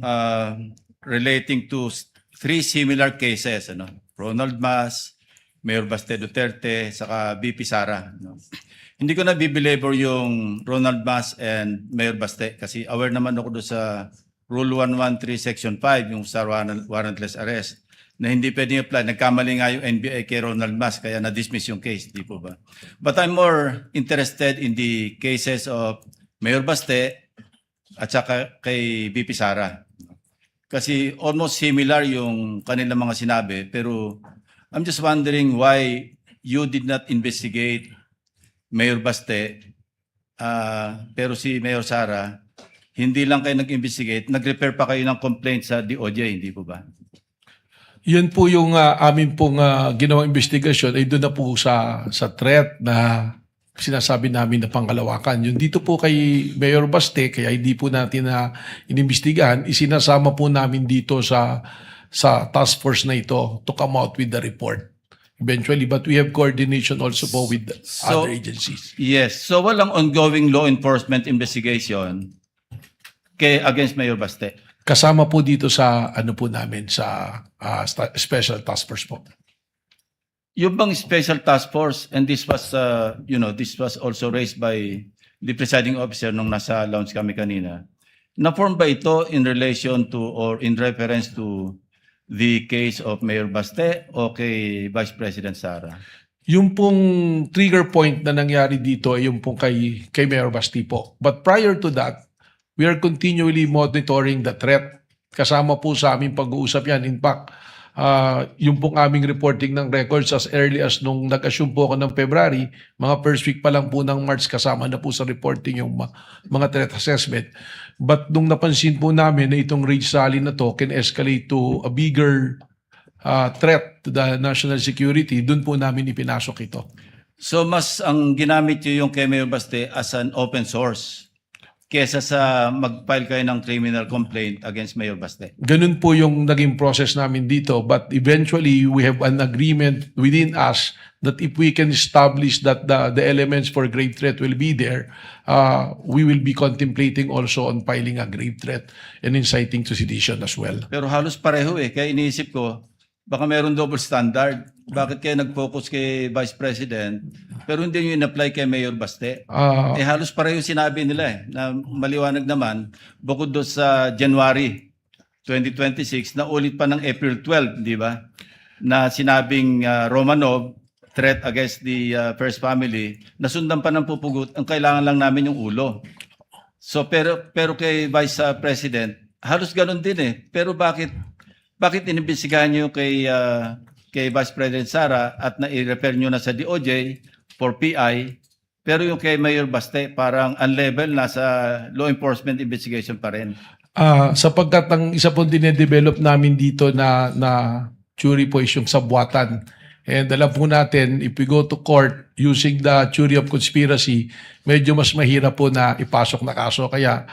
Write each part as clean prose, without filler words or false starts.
uh, relating to three similar cases, ano? Ronald Mas, Mayor Baste Duterte, saka BP Sara. No? Hindi ko na bibelabor yung Ronald Mas and Mayor Baste kasi aware naman ako doon sa Rule 113 Section 5, yung sa warrantless arrest, na hindi pwedeng apply. Nagkamali nga yung NBI kay Ronald Mas, kaya na-dismiss yung case, di po ba? But I'm more interested in the cases of Mayor Baste at saka kay BP Sara. Kasi almost similar yung kanilang mga sinabi, pero I'm just wondering why you did not investigate Mayor Baste, pero si Mayor Sara, hindi lang kayo nag-investigate, nag-repair pa kayo ng complaint sa DOJ, hindi po ba? Yun po yung amin pong ginawang investigasyon ay doon na po sa threat na sinasabi namin na pangkalawakan. Yung dito po kay Mayor Baste, kaya hindi po natin na inimbestigahan, isinasama po namin dito sa task force na ito to come out with the report eventually. But we have coordination also po with other agencies. Yes. So walang ongoing law enforcement investigation against Mayor Baste? Kasama po dito sa ano po namin sa special task force po. Yung bang special task force, and this was, this was also raised by the presiding officer nung nasa lounge kami kanina, na-form ba ito in relation to or in reference to the case of Mayor Baste o kay Vice President Sara? Yung pong trigger point na nangyari dito ay yung pong kay Mayor Baste po. But prior to that, we are continually monitoring the threat. Kasama po sa aming pag-uusap yan. In fact, yung pong aming reporting ng records as early as nung nag-assume po ako ng February, mga first week pa lang po ng March, kasama na po sa reporting yung mga threat assessment. But nung napansin po namin na itong rage rally na to can escalate to a bigger threat to the national security, dun po namin ipinasok ito. So mas ang ginamit nyo yung kay Mayor Baste as an open source kesa sa mag-file kayo ng criminal complaint against Mayor Baste? Ganun po yung naging process namin dito. But eventually, we have an agreement within us that if we can establish that the elements for grave threat will be there, we will be contemplating also on filing a grave threat and inciting to sedition as well. Pero halos pareho eh. Kaya iniisip ko, baka meron double standard. Bakit kayo nag-focus kay Vice President pero hindi nyo in-apply kay Mayor Baste? Halos pareho sinabi nila eh, na maliwanag naman, bukod doon sa January 2026, na ulit pa ng April 12, di ba? Na sinabing Romanov, threat against the first family, nasundan pa ng pupugot, ang kailangan lang namin yung ulo. So pero kay Vice President, halos ganun din eh. Pero bakit inimbestigahan nyo kay Vice President Sara at na-refer nyo na sa DOJ for PI, pero yung kay Mayor Baste parang unlevel, nasa law enforcement investigation pa rin? Sapagkat ang isa pong dinedevelop namin dito na theory po is yung sabwatan. And alam po natin, if we go to court using the theory of conspiracy, medyo mas mahirap po na ipasok na kaso. Kaya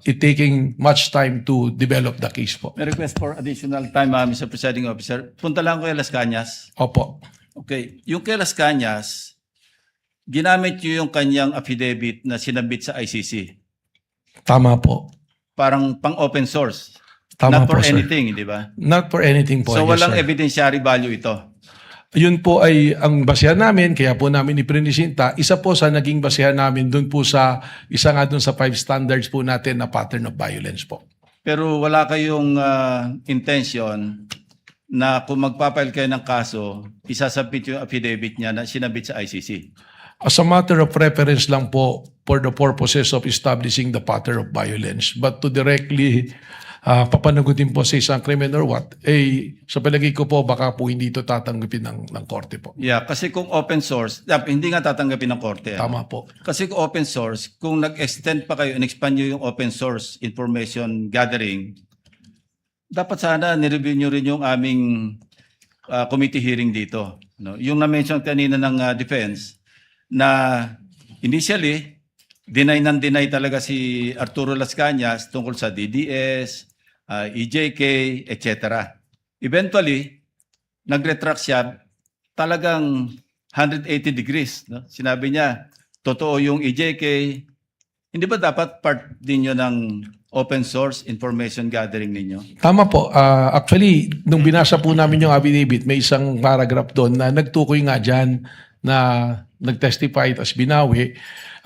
it taking much time to develop the case po. May request for additional time, Mr. Presiding Officer. Punta lang ko kay Las Cañas. Opo. Okay. Yung kay Las Cañas, ginamit nyo yung kanyang affidavit na sinabit sa ICC. Tama po. Parang pang-open source. Tama Not for po, sir. anything, di ba? Not for anything po. So yes, walang sir. evidentiary value ito? Yun po ay ang basehan namin, kaya po namin iprinisinta. Isa po sa naging basehan namin dun po sa, isa nga dun sa 5 standards po natin na pattern of violence po. Pero wala kayong intention na kung magpapile kayo ng kaso, isasabit yung affidavit niya na sinabit sa ICC? As a matter of preference lang po for the purposes of establishing the pattern of violence. But to directly papanagutin po sa isang crimen or what, sa palagay ko po baka po hindi ito tatanggapin ng korte po. Yeah, kasi kung open source, hindi nga tatanggapin ng korte. Tama po. Kasi kung open source, kung nag-extend pa kayo, in-expand nyo yung open source information gathering, dapat sana nireview nyo rin yung aming committee hearing dito. No? Yung na-mention kanina ng defense, na initially, deny talaga si Arturo Las Cañas tungkol sa DDS, EJK, etc. Eventually, nag-retract siya talagang 180 degrees. No? Sinabi niya, totoo yung EJK. Hindi ba dapat part din yun ng open source information gathering ninyo? Tama po. Actually, nung binasa po namin yung affidavit, may isang paragraph doon na nagtukoy nga dyan na nag-testify at binawi.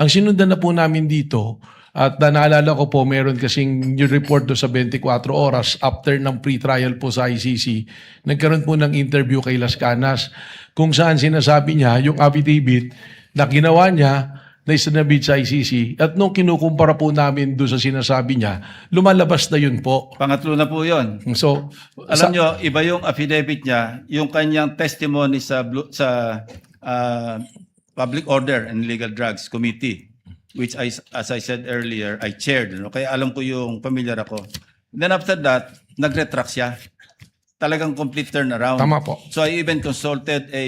Ang sinundan na po namin dito, at naalala ko po, meron kasing yung report do sa 24 oras after ng pre-trial po sa ICC, nagkaroon po ng interview kay Las Canas kung saan sinasabi niya yung affidavit na ginawa niya na isinabit sa ICC at nung kinukumpara po namin doon sa sinasabi niya, lumalabas na yun po. Pangatlo na po yon. So, Alam nyo, iba yung affidavit niya, yung kanyang testimony sa Public Order and Legal Drugs Committee, which as I said earlier, I chaired. No? Kaya alam ko yung familiar ako. Then after that, nag-retract siya. Talagang complete turnaround. tama po. So I even consulted a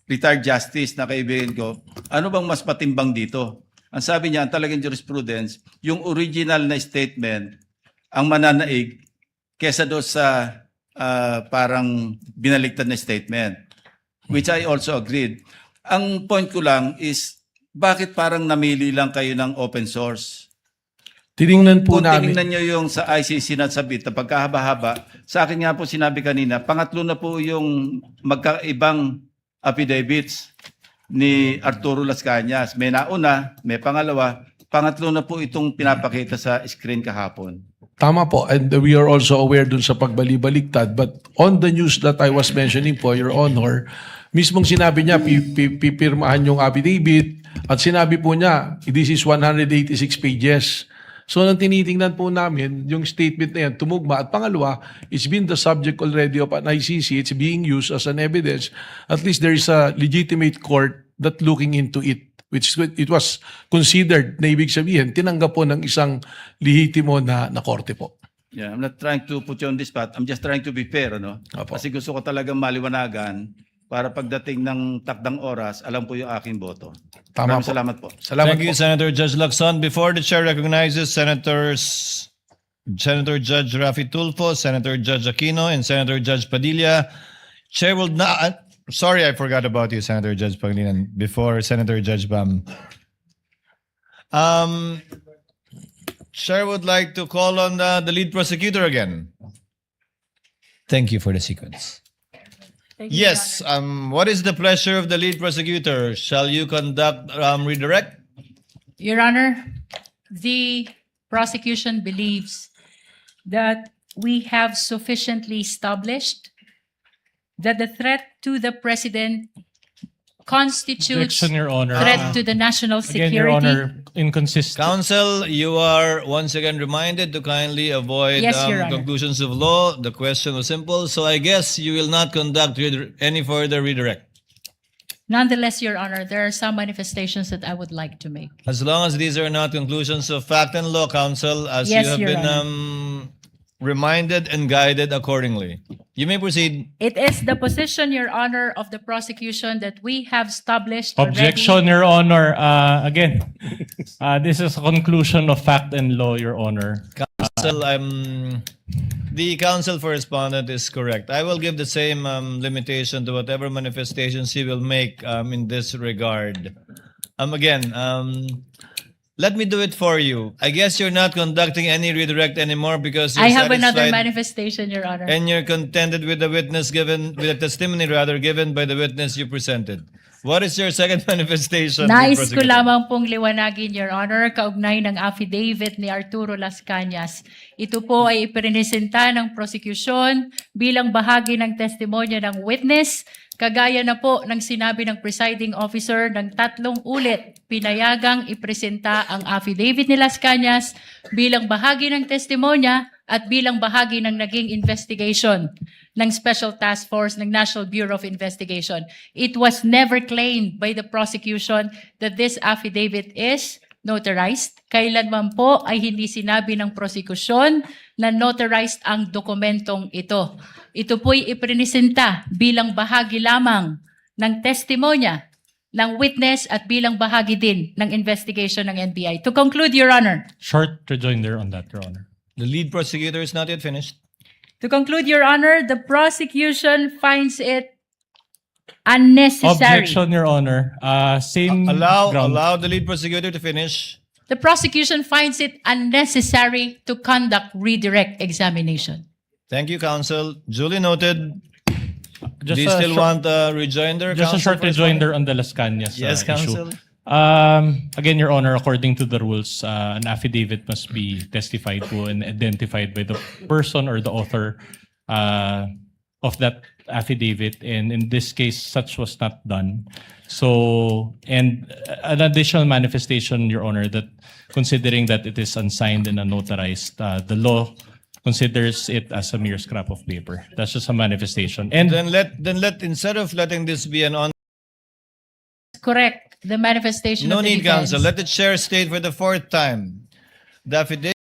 retired justice na kaibigan ko, ano bang mas matimbang dito? Ang sabi niya, ang talagang jurisprudence, yung original na statement, ang mananaig, kesa doon sa parang binaligtad na statement. Which I also agreed. Ang point ko lang is, bakit parang namili lang kayo ng open source? Tiningnan po Kung namin. tinignan nyo yung sa ICC na sabit na pagkahaba-haba, sa akin nga po sinabi kanina, pangatlo na po yung magkaibang affidavits ni Arturo Las Cañas. May nauna, may pangalawa, pangatlo na po itong pinapakita sa screen kahapon. Tama po. And we are also aware dun sa pagbalibaligtad. But on the news that I was mentioning po, Your Honor, mismong sinabi niya, pipirmahan yung affidavit at sinabi po niya, this is 186 pages. So nang tinitingnan po namin, yung statement na yan, tumugma. At pangalawa, it's been the subject already of an ICC. It's being used as an evidence. At least there is a legitimate court that looking into it, which it was considered na ibig sabihin, tinanggap po ng isang lehitimo na korte po. Yeah, I'm not trying to put you on the spot. I'm just trying to be fair, no? Opo. Kasi gusto ko talagang maliwanagan para pagdating ng takdang oras, alam ko yung aking boto. Tama Maraming po. salamat po. Salamat Thank you, po. Senator Judge Lacson. Before the chair recognizes Senator Judge Rafi Tulfo, Senator Judge Aquino, and Senator Judge Padilla, chair will not. Sorry, I forgot about you, Senator Judge Pangilinan. Before Senator Judge Bam. Chair would like to call on the lead prosecutor again. Thank you for the sequence. Yes. What is the pleasure of the lead prosecutor? Shall you conduct redirect? Your Honor, the prosecution believes that we have sufficiently established that the threat to the President constitutes Objection, Your Honor. threat to the national Again, Your security. Honor, inconsistent. Counsel, you are once again reminded to kindly avoid Yes, Your Honor. conclusions of law. The question was simple, so I guess you will not conduct any further redirect. Nonetheless, Your Honor, there are some manifestations that I would like to make. As long as these are not conclusions of fact and law, Counsel, as Yes, you have Your been reminded and guided accordingly. You may proceed. It is the position, Your Honor, of the prosecution that we have established Objection, Your Honor. Again, this is a conclusion of fact and law, Your Honor. Counsel, the counsel for respondent is correct. I will give the same limitation to whatever manifestations he will make in this regard. Let me do it for you. I guess you're not conducting any redirect anymore because you're I have another satisfied manifestation, Your Honor. and you're contented with the testimony given by the witness you presented. What is your second manifestation? Nais Mr. ko Prosecutor? lamang pong liwanagin, Your Honor, kaugnay ng affidavit ni Arturo Las Cañas. Ito po ay ipresenta ng prosecution bilang bahagi ng testimonya ng witness, kagaya na po ng sinabi ng presiding officer ng 3 ulit, pinayagang ipresenta ang affidavit ni Las Cañas bilang bahagi ng testimonya at bilang bahagi ng naging investigation ng Special Task Force ng National Bureau of Investigation. It was never claimed by the prosecution that this affidavit is notarized. Kailanman po ay hindi sinabi ng prosecution na notarized ang dokumentong ito. Ito po'y ipresenta bilang bahagi lamang ng testimonya ng witness at bilang bahagi din ng investigation ng NBI. To conclude, Your Honor. Short rejoinder on that, Your Honor. The lead prosecutor is not yet finished. To conclude, Your Honor, the prosecution finds it unnecessary. Objection, Your Honor. Same ground. Allow the lead prosecutor to finish. the prosecution finds it unnecessary to conduct redirect examination. Thank you, counsel. Duly noted. Just Do you a still short- want a rejoinder, Just a counsel, short for this rejoinder on the Las Cañas Yes, issue. counsel. Again, Your Honor, according to the rules, an affidavit must be testified to and identified by the person or the author of that affidavit. And in this case, such was not done. So, and an additional manifestation, Your Honor, that considering that it is unsigned and unnotarized, the law considers it as a mere scrap of paper. That's just a manifestation. And Then let instead of letting this be an on. Correct. The manifestation No of the need, defense. counsel. Let the chair state for the fourth time. The affidavit